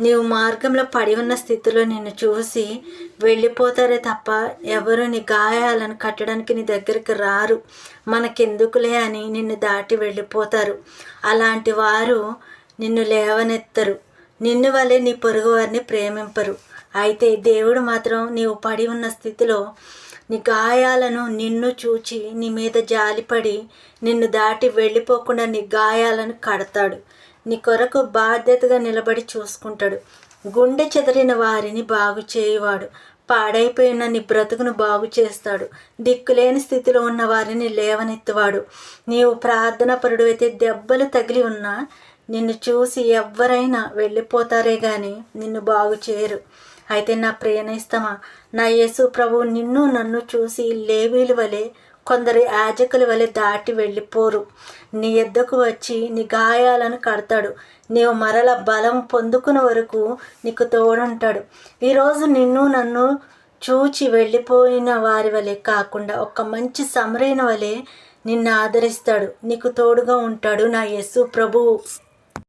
నీవు మార్గంలో పడి ఉన్న స్థితిలో నిన్ను చూసి వెళ్ళిపోతారే తప్ప ఎవరు నీ గాయాలను కట్టడానికి నీ దగ్గరికి రారు. మనకెందుకులే అని నిన్ను దాటి వెళ్ళిపోతారు. అలాంటి వారు నిన్ను లేవనెత్తరు. నిన్ను వలె నీ పొరుగు వారిని ప్రేమింపరు. అయితే దేవుడు మాత్రం నీవు పడి ఉన్న స్థితిలో నీ గాయాలను నిన్ను చూచి నీ మీద జాలిపడి నిన్ను దాటి వెళ్ళిపోకుండా నీ గాయాలను కడతాడు. నీ కొరకు బాధ్యతగా నిలబడి చూసుకుంటాడు. గుండె చెదరిన వారిని బాగు చేయువాడు. పాడైపోయిన నీ బ్రతుకును బాగు చేస్తాడు. దిక్కులేని స్థితిలో ఉన్న వారిని లేవనెత్తువాడు. నీవు ప్రార్థన పరుడు అయితే దెబ్బలు తగిలి ఉన్నా నిన్ను చూసి ఎవరైనా వెళ్ళిపోతారే కానీ నిన్ను బాగు చేయరు. అయితే నా ప్రియనేస్తమా, నా యేసు ప్రభు నిన్ను నన్ను చూసి లేవీలు వలె కొందరు యాజకుల వలె దాటి వెళ్ళిపోరు. నీ యొద్దకు వచ్చి నీ గాయాలను కడతాడు. నీవు మరల బలం పొందుకున్న వరకు నీకు తోడుంటాడు. ఈరోజు నిన్ను నన్ను చూచి వెళ్ళిపోయిన వారి వలె కాకుండా ఒక మంచి సమరైన వలె నిన్ను ఆదరిస్తాడు. నీకు తోడుగా ఉంటాడు నా యేసు ప్రభువు.